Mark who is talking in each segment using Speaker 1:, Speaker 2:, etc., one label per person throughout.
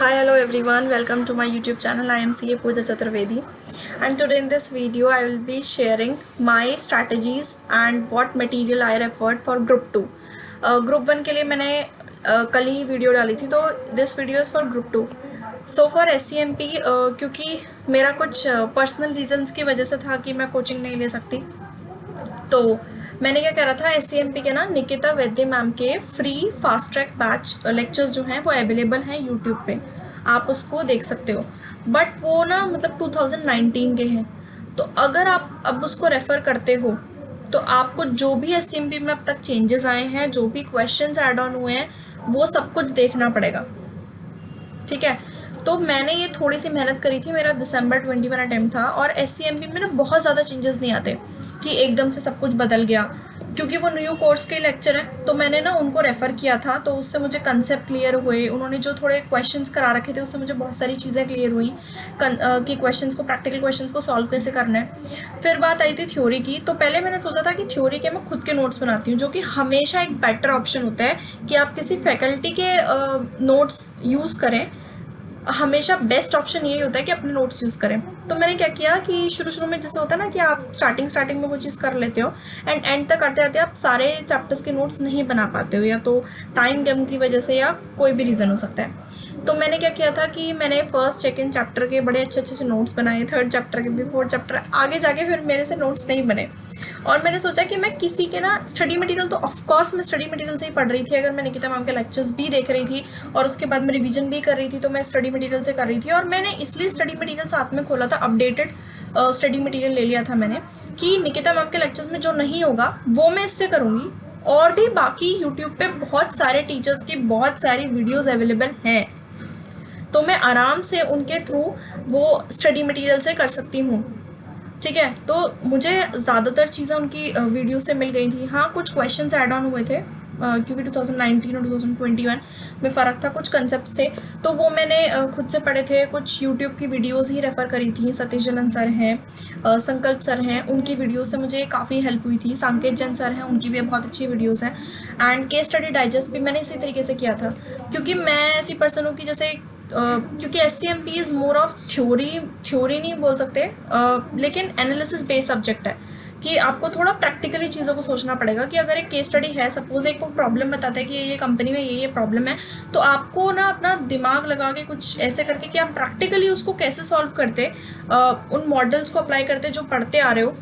Speaker 1: Hi, hello everyone. Welcome to my YouTube channel. I am CA Pooja Chaturvedi, and today in this video I will be sharing my strategies and what material I referred for Group 2. Group 1 के लिए मैंने कल ही video डाली थी, तो this video is for Group 2. So for SCMP क्योंकि मेरा कुछ पर्सनल रीजंस की वजह से था कि मैं कोचिंग नहीं ले सकती, तो मैंने क्या करा था, SCMP के ना निकिता वैद्य मैम के free fast track batch lectures जो हैं वो अवेलेबल हैं यूट्यूब पे, आप उसको देख सकते हो. बट वो ना मतलब 2019 के हैं, तो अगर आप अब उसको रेफ़र करते हो तो आपको जो भी SCMP में अब तक चेंजेस आए हैं, जो भी क्वेश्चंस ऐड ऑन हुए हैं, वो सब कुछ देखना पड़ेगा. ठीक है, तो मैंने ये थोड़ी सी मेहनत करी थी. मेरा दिसंबर 21 अटैम्प्ट था और SCMP में ना बहुत ज़्यादा चेंजेस नहीं आते कि एकदम से सब कुछ बदल गया, क्योंकि वो न्यू कोर्स के लेक्चर हैं. तो मैंने ना उनको रेफ़र किया था, तो उससे मुझे कंसेप्ट क्लियर हुए. उन्होंने जो थोड़े क्वेश्चंस करा रखे थे उससे मुझे बहुत सारी चीज़ें क्लियर हुई कि क्वेश्चंस को, प्रैक्टिकल क्वेश्चंस को सॉल्व कैसे करना है. फिर बात आई थी थ्योरी की. तो पहले मैंने सोचा था कि थ्योरी के मैं खुद के नोट्स बनाती हूँ, जो कि हमेशा एक बेटर ऑप्शन होता है कि आप किसी फैकल्टी के नोट्स यूज़ करें. हमेशा बेस्ट ऑप्शन यही होता है कि अपने नोट्स यूज़ करें. तो मैंने क्या किया कि शुरू में जैसे होता है ना कि आप स्टार्टिंग में वो चीज़ कर लेते हो एंड एंड तक करते आते आप सारे चैप्टर्स के नोट्स नहीं बना पाते हो, या तो टाइम कम की वजह से या कोई भी रीज़न हो सकता है. तो मैंने क्या किया था कि मैंने फर्स्ट सेकंड चैप्टर के बड़े अच्छे नोट्स बनाए, थर्ड चैप्टर के भी, फोर्थ चैप्टर आगे जाके फिर मेरे से नोट्स नहीं बने. और मैंने सोचा कि मैं किसी के ना स्टडी मटेरियल, तो ऑफकोर्स मैं स्टडी मटेरियल से ही पढ़ रही थी. अगर मैं निकिता मैम के लेक्चर्स भी देख रही थी और उसके बाद मैं रिवीजन भी कर रही थी, तो मैं स्टडी मटेरियल से कर रही थी. और मैंने इसलिए स्टडी मटेरियल साथ में खोला था, अपडेटेड स्टडी मटेरियल ले लिया था मैंने, कि निकिता मैम के लेक्चर्स में जो नहीं होगा वो मैं इससे करूँगी. और भी बाकी यूट्यूब पे बहुत सारे टीचर्स की बहुत सारी वीडियोज़ अवेलेबल हैं, तो मैं आराम से उनके थ्रू वो स्टडी मटेरियल से कर सकती हूँ. ठीक है, तो मुझे ज़्यादातर चीज़ें उनकी वीडियो से मिल गई थी. हाँ, कुछ क्वेश्चंस ऐड ऑन हुए थे क्योंकि 2019 और 2021 में फ़र्क था, कुछ कंसेप्ट्स थे, तो वो मैंने खुद से पढ़े थे. कुछ यूट्यूब की वीडियोस ही रेफ़र करी थी. सतीश जलन सर हैं, संकल्प सर हैं, उनकी वीडियो से मुझे काफ़ी हेल्प हुई थी. सांकेत जैन सर हैं, उनकी भी बहुत अच्छी वीडियोज़ हैं. एंड केस स्टडी डाइजेस्ट भी मैंने इसी तरीके से किया था, क्योंकि मैं ऐसी पर्सन हूँ कि जैसे क्योंकि SCMP is more of theory नहीं बोल सकते, लेकिन एनालिसिस बेस्ड सब्जेक्ट है कि आपको थोड़ा प्रैक्टिकली चीज़ों को सोचना पड़ेगा. कि अगर एक केस स्टडी है, सपोज एक प्रॉब्लम बताता है कि ये कंपनी में ये प्रॉब्लम है, तो आपको ना अपना दिमाग लगा के कुछ ऐसे करके कि आप प्रैक्टिकली उसको कैसे सॉल्व करते, उन मॉडल्स को अप्लाई करते जो पढ़ते आ रहे हो,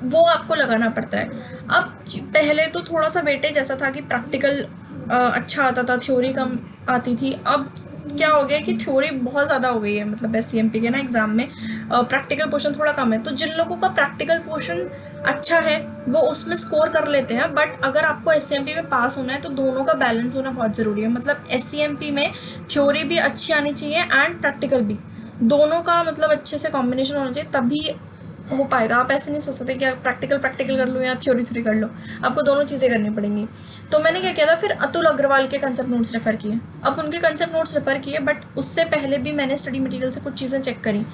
Speaker 1: वो आपको लगाना पड़ता है. अब पहले तो थोड़ा सा वेटेज ऐसा था कि प्रैक्टिकल अच्छा आता था, थ्योरी कम आती थी. अब क्या हो गया कि थ्योरी बहुत ज़्यादा हो गई है, मतलब SCMP के ना एग्ज़ाम में प्रैक्टिकल पोर्शन थोड़ा कम है. तो जिन लोगों का प्रैक्टिकल पोर्शन अच्छा है वो उसमें स्कोर कर लेते हैं. बट अगर आपको SCMP में पास होना है तो दोनों का बैलेंस होना बहुत ज़रूरी है. मतलब SCMP में थ्योरी भी अच्छी आनी चाहिए एंड प्रैक्टिकल भी, दोनों का मतलब अच्छे से कॉम्बिनेशन होना चाहिए, तभी हो पाएगा. आप ऐसे नहीं सोच सकते कि आप प्रैक्टिकल कर लो या थ्योरी कर लो, आपको दोनों चीज़ें करनी पड़ेंगी. तो मैंने क्या किया था, फिर अतुल अग्रवाल के कंसेप्ट नोट्स रेफ़र किए. अब उनके कंसेप्ट नोट्स रेफ़र किए, बट उससे पहले भी मैंने स्टडी मटेरियल से कुछ चीज़ें चेक करी.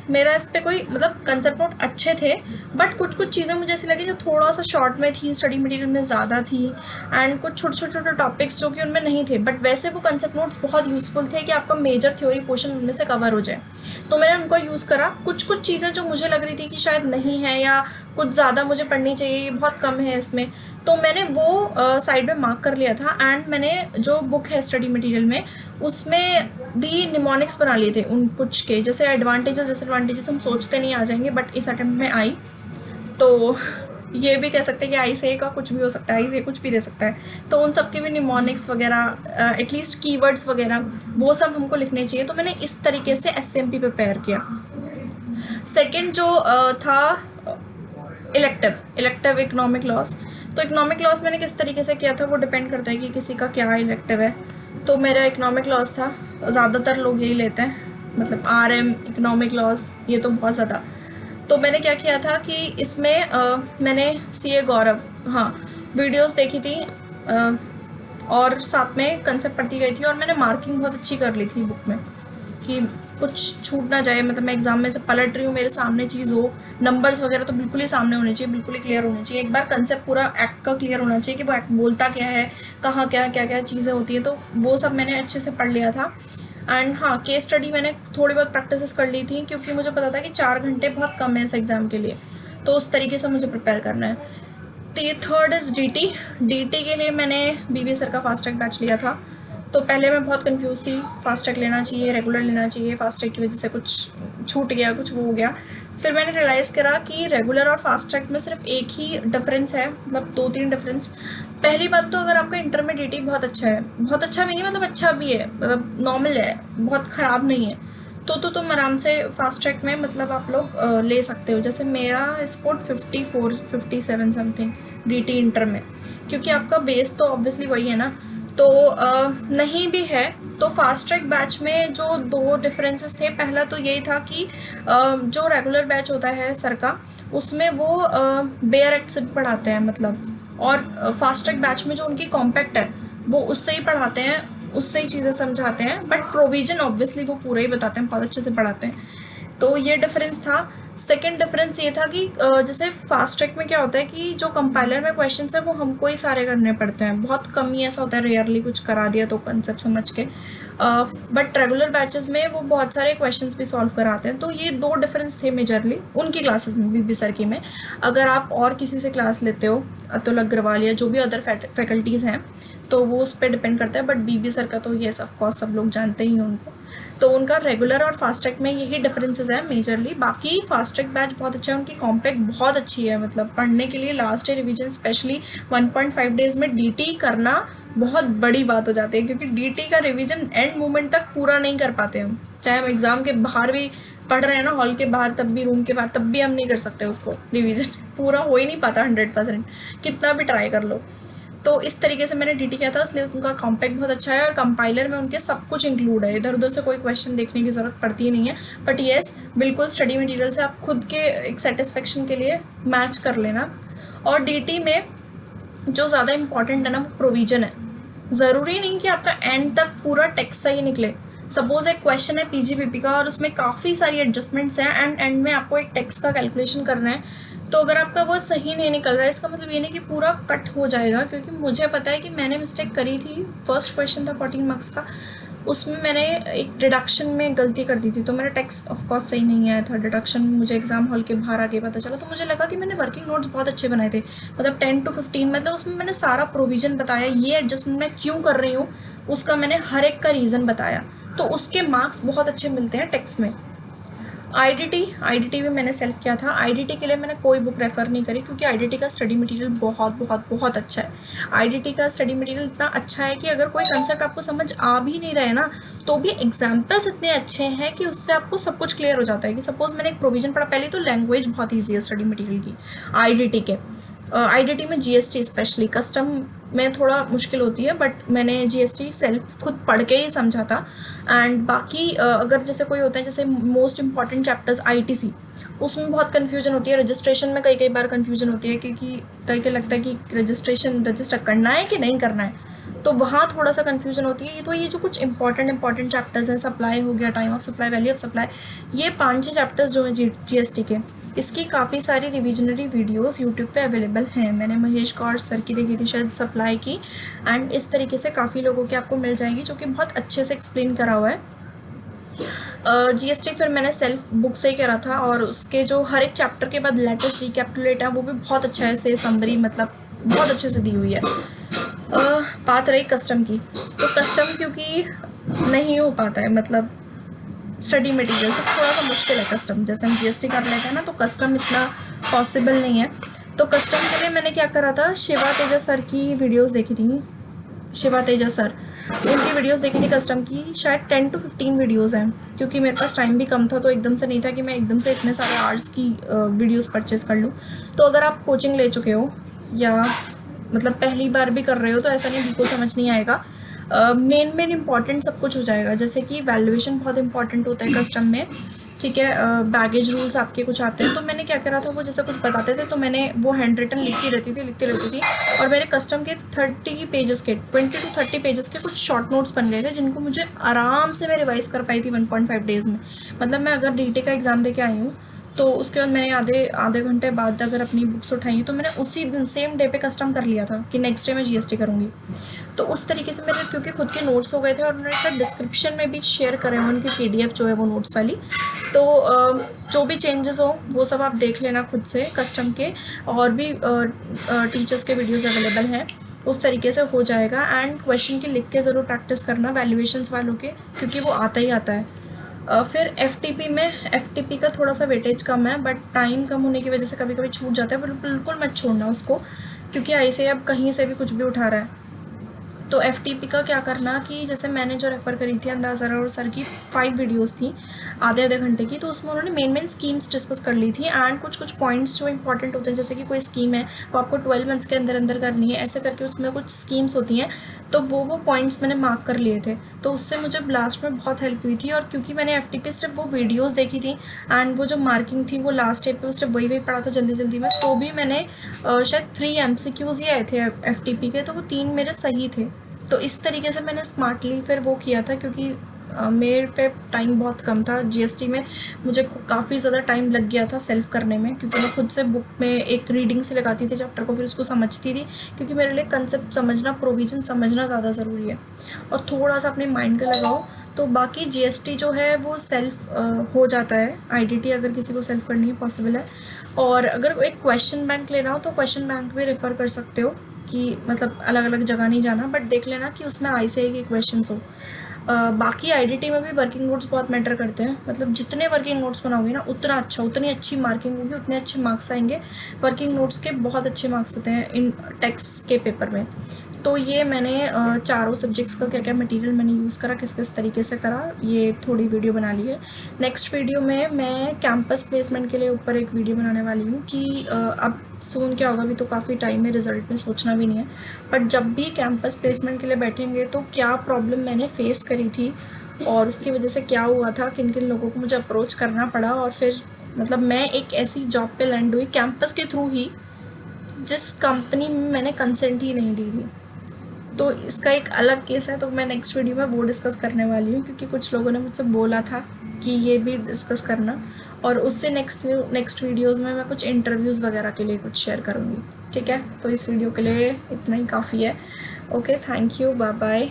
Speaker 1: मेरा इस पर कोई मतलब कंसेप्ट नोट अच्छे थे, बट कुछ चीज़ें मुझे ऐसी लगी जो थोड़ा सा शॉर्ट में थी, स्टडी मटेरियल में ज़्यादा थी, एंड कुछ छोटे टॉपिक्स जो कि उनमें नहीं थे. बट वैसे वो कंसेप्ट नोट्स बहुत यूज़फुल थे कि आपका मेजर थ्योरी पोर्शन उनमें से कवर हो जाए. तो मैंने उनको यूज़ करा. कुछ चीज़ें जो मुझे लग रही थी कि शायद नहीं है या कुछ ज़्यादा मुझे पढ़नी चाहिए, ये बहुत कम है इसमें, तो मैंने वो साइड में मार्क कर लिया था. एंड मैंने जो बुक है स्टडी मटेरियल में, उसमें भी निमोनिक्स बना लिए थे उन कुछ के, जैसे एडवांटेजेस डिसएडवांटेजेस हम सोचते नहीं आ जाएंगे, बट इस अटेम्प्ट में आई. तो ये भी कह सकते हैं कि आई से का कुछ भी हो सकता है, आई से कुछ भी दे सकता है. तो उन सब के भी निमोनिक्स वगैरह, एटलीस्ट कीवर्ड्स वगैरह, वो सब हमको लिखने चाहिए. तो मैंने इस तरीके से SCMP प्रिपेयर किया. सेकेंड जो था इलेक्टिव इकोनॉमिक लॉस. तो इकोनॉमिक लॉस मैंने किस तरीके से किया था वो डिपेंड करता है कि किसी का क्या इलेक्टिव है. तो मेरा इकोनॉमिक लॉस था, ज़्यादातर लोग यही लेते हैं, मतलब RM इकोनॉमिक लॉस, ये तो बहुत ज़्यादा. तो मैंने क्या किया था कि इसमें मैंने CA गौरव, हाँ, वीडियोस देखी थी और साथ में कंसेप्ट पढ़ती गई थी, और मैंने मार्किंग बहुत अच्छी कर ली थी बुक में कि कुछ छूट ना जाए, मतलब मैं एग्जाम में से पलट रही हूँ, मेरे सामने चीज़ हो, नंबर्स वगैरह तो बिल्कुल ही सामने होने चाहिए, बिल्कुल ही क्लियर होने चाहिए। एक बार कंसेप्ट पूरा एक्ट का क्लियर होना चाहिए कि वो एक्ट बोलता क्या है, कहाँ क्या क्या क्या चीज़ें होती हैं, तो वो सब मैंने अच्छे से पढ़ लिया था। एंड हाँ, केस स्टडी मैंने थोड़ी बहुत प्रैक्टिस कर ली थी, क्योंकि मुझे पता था कि 4 घंटे बहुत कम है इस एग्ज़ाम के लिए, तो उस तरीके से मुझे प्रिपेयर करना है। तो ये थर्ड इज़ डीटी। डीटी के लिए मैंने बीबी सर का फास्ट ट्रैक बैच लिया था। तो पहले मैं बहुत कंफ्यूज थी, फास्ट ट्रैक लेना चाहिए, रेगुलर लेना चाहिए, फास्ट ट्रैक की वजह से कुछ छूट गया, कुछ वो हो गया। फिर मैंने रियलाइज़ करा कि रेगुलर और फास्ट ट्रैक में सिर्फ एक ही डिफरेंस है, मतलब 2-3 डिफरेंस। पहली बात तो अगर आपका इंटर में डीटी बहुत अच्छा है, बहुत अच्छा भी नहीं, मतलब अच्छा भी है, मतलब नॉर्मल है, बहुत ख़राब नहीं है, तो तुम आराम से फास्ट ट्रैक में मतलब आप लोग ले सकते हो। जैसे मेरा स्कोर 54-57 समथिंग डीटी इंटर में, क्योंकि आपका बेस तो ऑब्वियसली वही है ना। तो नहीं भी है तो फास्ट ट्रैक बैच में जो 2 डिफरेंसेस थे, पहला तो यही था कि जो रेगुलर बैच होता है सर का, उसमें वो बेयर एक्ट से पढ़ाते हैं, मतलब, और फास्ट ट्रैक बैच में जो उनकी कॉम्पैक्ट है वो उससे ही पढ़ाते हैं, उससे ही चीज़ें समझाते हैं, बट प्रोविजन ऑब्वियसली वो पूरा ही बताते हैं, बहुत अच्छे से पढ़ाते हैं। तो ये डिफरेंस था। सेकंड डिफरेंस ये था कि जैसे फास्ट ट्रैक में क्या होता है कि जो कंपाइलर में क्वेश्चंस है वो हमको ही सारे करने पड़ते हैं, बहुत कम ही ऐसा होता है, रेयरली कुछ करा दिया तो कंसेप्ट समझ के। बट रेगुलर बैचेस में वो बहुत सारे क्वेश्चंस भी सॉल्व कराते हैं। तो ये 2 डिफरेंस थे मेजरली उनकी क्लासेस में, बीबी सर की में। अगर आप और किसी से क्लास लेते हो, अतुल अग्रवाल या जो भी अदर फैकल्टीज़ हैं, तो वो उस पर डिपेंड करता है, बट बीबी सर का तो येस ऑफकोर्स सब लोग जानते ही हैं उनको। तो उनका रेगुलर और फास्ट ट्रैक में यही डिफरेंसेस हैं मेजरली। बाकी फास्ट ट्रैक बैच बहुत अच्छा है, उनकी कॉम्पैक्ट बहुत अच्छी है, मतलब पढ़ने के लिए last year revision specially 1.5 days में डीटी करना बहुत बड़ी बात हो जाती है, क्योंकि डीटी का रिवीजन एंड मोमेंट तक पूरा नहीं कर पाते हम, चाहे हम एग्जाम के बाहर भी पढ़ रहे हैं ना, हॉल के बाहर, तब भी रूम के बाहर, तब भी हम नहीं कर सकते उसको, रिवीजन पूरा हो ही नहीं पाता 100%, कितना भी ट्राई कर लो। तो इस तरीके से मैंने डीटी किया था, इसलिए उनका कॉम्पैक्ट बहुत अच्छा है, और कंपाइलर में उनके सब कुछ इंक्लूड है, इधर उधर से कोई क्वेश्चन देखने की ज़रूरत पड़ती ही नहीं है। बट येस, बिल्कुल स्टडी मटेरियल से आप खुद के एक सेटिस्फेक्शन के लिए मैच कर लेना। और डीटी में जो ज़्यादा इंपॉर्टेंट है ना, वो प्रोविजन है। ज़रूरी नहीं कि आपका एंड तक पूरा टेक्स्ट सही निकले। सपोज एक क्वेश्चन है पीजीपीपी का और उसमें काफ़ी सारी एडजस्टमेंट्स हैं, एंड में आपको एक टेक्स्ट का कैलकुलेशन करना है, तो अगर आपका वो सही नहीं निकल रहा है, इसका मतलब ये नहीं कि पूरा कट हो जाएगा, क्योंकि मुझे पता है कि मैंने मिस्टेक करी थी। फर्स्ट क्वेश्चन था 14 मार्क्स का, उसमें मैंने एक डिडक्शन में गलती कर दी थी, तो मेरा टेक्स्ट ऑफकोर्स सही नहीं आया था। डिडक्शन मुझे एग्जाम हॉल के बाहर आके पता चला, तो मुझे लगा कि मैंने वर्किंग नोट्स बहुत अच्छे बनाए थे, मतलब 10 to 15, मतलब उसमें मैंने सारा प्रोविजन बताया, ये एडजस्टमेंट मैं क्यों कर रही हूँ उसका मैंने हर एक का रीज़न बताया, तो उसके मार्क्स बहुत अच्छे मिलते हैं टेक्स्ट में। आईडीटी भी मैंने सेलेक्ट किया था। आईडीटी के लिए मैंने कोई बुक रेफ़र नहीं करी, क्योंकि आईडीटी का स्टडी मटेरियल बहुत बहुत बहुत अच्छा है। आईडीटी का स्टडी मटेरियल इतना अच्छा है कि अगर कोई कंसेप्ट आपको समझ आ भी नहीं रहे ना, तो भी एग्जाम्पल्स इतने अच्छे हैं कि उससे आपको सब कुछ क्लियर हो जाता है। कि सपोज मैंने एक प्रोविजन पढ़ा, पहले तो लैंग्वेज बहुत ईजी है स्टडी मटेरियल की आईडीटी के। आईडीटी में जीएसटी स्पेशली, कस्टम में थोड़ा मुश्किल होती है, बट मैंने जीएसटी सेल्फ खुद पढ़ के ही समझा था। एंड बाकी अगर जैसे कोई होता है, जैसे मोस्ट इंपॉर्टेंट चैप्टर्स आईटीसी, उसमें बहुत कन्फ्यूजन होती है। रजिस्ट्रेशन में कई बार कन्फ्यूजन होती है, क्योंकि कई लगता है कि रजिस्टर करना है कि नहीं करना है, तो वहाँ थोड़ा सा कन्फ्यूजन होती है। तो ये जो कुछ इंपॉर्टेंट चैप्टर्स हैं, सप्लाई हो गया, time of supply, value of supply, ये 5-6 चैप्टर्स जो हैं जीएसटी के, इसकी काफ़ी सारी रिविजनरी वीडियोस यूट्यूब पे अवेलेबल हैं। मैंने महेश कौर सर की देखी थी शायद, सप्लाई की, एंड इस तरीके से काफ़ी लोगों की आपको मिल जाएगी, जो कि बहुत अच्छे से एक्सप्लेन करा हुआ है। जीएसटी फिर मैंने सेल्फ बुक से ही करा था, और उसके जो हर एक चैप्टर के बाद लेटेस्ट रिकैपिटुलेट है, वो भी बहुत अच्छा है, से समरी, मतलब बहुत अच्छे से दी हुई है। बात रही कस्टम की, तो कस्टम क्योंकि नहीं हो पाता है, मतलब स्टडी मटेरियल से थोड़ा सा मुश्किल है कस्टम। जैसे हम जीएसटी कर लेते हैं ना, तो कस्टम इतना पॉसिबल नहीं है। तो कस्टम के लिए मैंने क्या करा था, शिवा तेजा सर की वीडियोस देखी थी। शिवा तेजा सर, उनकी वीडियोस देखी थी कस्टम की, शायद 10 to 15 वीडियोस हैं, क्योंकि मेरे पास टाइम भी कम था, तो एकदम से नहीं था कि मैं एकदम से इतने सारे आर्ट्स की वीडियोस परचेज कर लूँ। तो अगर आप कोचिंग ले चुके हो या मतलब पहली बार भी कर रहे हो, तो ऐसा नहीं बिल्कुल समझ नहीं आएगा। मेन इंपॉर्टेंट सब कुछ हो जाएगा, जैसे कि वैल्यूएशन बहुत इंपॉर्टेंट होता है कस्टम में, ठीक है। बैगेज रूल्स आपके कुछ आते हैं, तो मैंने क्या करा था, वो जैसे कुछ बताते थे तो मैंने वो हैंड रिटन लिखती रहती थी और मेरे कस्टम के 20 to 30 पेजेस के कुछ शॉर्ट नोट्स बन गए थे, जिनको मुझे आराम से मैं रिवाइज़ कर पाई थी 1.5 डेज़ में। मतलब मैं अगर रीटे का एग्ज़ाम दे के आई हूँ तो उसके बाद मैंने आधे घंटे बाद अगर अपनी बुक्स उठाई तो मैंने उसी दिन सेम डे पे कस्टम कर लिया था कि नेक्स्ट डे मैं जीएसटी करूँगी। तो उस तरीके से मेरे क्योंकि खुद के नोट्स हो गए थे और उन्होंने डिस्क्रिप्शन में भी शेयर करे हैं उनकी पीडीएफ जो है वो नोट्स वाली। तो जो भी चेंजेस हो वो सब आप देख लेना खुद से कस्टम के, और भी टीचर्स के वीडियोस अवेलेबल हैं, उस तरीके से हो जाएगा। एंड क्वेश्चन की लिख के ज़रूर प्रैक्टिस करना वैल्यूएशंस वालों के, क्योंकि वो आता ही आता है। फिर एफटीपी का थोड़ा सा वेटेज कम है, बट टाइम कम होने की वजह से कभी कभी छूट जाता है, पर बिल्कुल मत छोड़ना उसको, क्योंकि ऐसे अब कहीं से भी कुछ भी उठा रहा है। तो एफटीपी का क्या करना कि जैसे मैंने जो रेफ़र करी थी अंदाज़ और सर की 5 वीडियोस थी आधे घंटे की, तो उसमें उन्होंने मेन स्कीम्स डिस्कस कर ली थी एंड कुछ पॉइंट्स जो इंपॉर्टेंट होते हैं, जैसे कि कोई स्कीम है वो आपको 12 मंथ्स के अंदर अंदर करनी है, ऐसे करके उसमें कुछ स्कीम्स होती हैं, तो वो पॉइंट्स मैंने मार्क कर लिए थे। तो उससे मुझे लास्ट में बहुत हेल्प हुई थी, और क्योंकि मैंने एफटीपी सिर्फ वो वीडियोस देखी थी एंड वो जो मार्किंग थी वो लास्ट स्टेप पे सिर्फ वही पढ़ा था जल्दी में, तो भी मैंने शायद 3 MCQs ही आए थे एफटीपी के, तो वो 3 मेरे सही थे। तो इस तरीके से मैंने स्मार्टली फिर वो किया था, क्योंकि मेरे पे टाइम बहुत कम था जीएसटी में, मुझे काफ़ी ज़्यादा टाइम लग गया था सेल्फ करने में, क्योंकि मैं खुद से बुक में एक रीडिंग से लगाती थी चैप्टर को, फिर उसको समझती थी, क्योंकि मेरे लिए कंसेप्ट समझना, प्रोविज़न समझना ज़्यादा ज़रूरी है, और थोड़ा सा अपने माइंड का लगाओ तो बाकी जीएसटी जो है वो सेल्फ हो जाता है। आईडीटी अगर किसी को सेल्फ करनी है पॉसिबल है, और अगर एक क्वेश्चन बैंक लेना हो तो क्वेश्चन बैंक में रेफ़र कर सकते हो, कि मतलब अलग अलग जगह नहीं जाना, बट देख लेना कि उसमें आई से के क्वेश्चंस हो। बाकी आईडीटी में भी वर्किंग नोट्स बहुत मैटर करते हैं, मतलब जितने वर्किंग नोट्स बनाओगे ना उतना अच्छा, उतनी अच्छी मार्किंग होगी, उतने अच्छे मार्क्स आएंगे। वर्किंग नोट्स के बहुत अच्छे मार्क्स होते हैं इन टेक्स्ट के पेपर में। तो ये मैंने चारों सब्जेक्ट्स का क्या क्या मटेरियल मैंने यूज़ करा, किस किस तरीके से करा, ये थोड़ी वीडियो बना ली है। नेक्स्ट वीडियो में मैं कैंपस प्लेसमेंट के लिए ऊपर एक वीडियो बनाने वाली हूँ कि अब सून क्या होगा, अभी तो काफ़ी टाइम है, रिजल्ट में सोचना भी नहीं है, बट जब भी कैंपस प्लेसमेंट के लिए बैठेंगे तो क्या प्रॉब्लम मैंने फेस करी थी और उसकी वजह से क्या हुआ था, किन किन लोगों को मुझे अप्रोच करना पड़ा, और फिर मतलब मैं एक ऐसी जॉब पे लैंड हुई कैंपस के थ्रू ही जिस कंपनी में मैंने कंसेंट ही नहीं दी थी। तो इसका एक अलग केस है, तो मैं नेक्स्ट वीडियो में वो डिस्कस करने वाली हूँ, क्योंकि कुछ लोगों ने मुझसे बोला था कि ये भी डिस्कस करना, और उससे नेक्स्ट वीडियोज़ में मैं कुछ इंटरव्यूज़ वगैरह के लिए कुछ शेयर करूँगी। ठीक है, तो इस वीडियो के लिए इतना ही काफ़ी है। Okay, thank you, bye bye.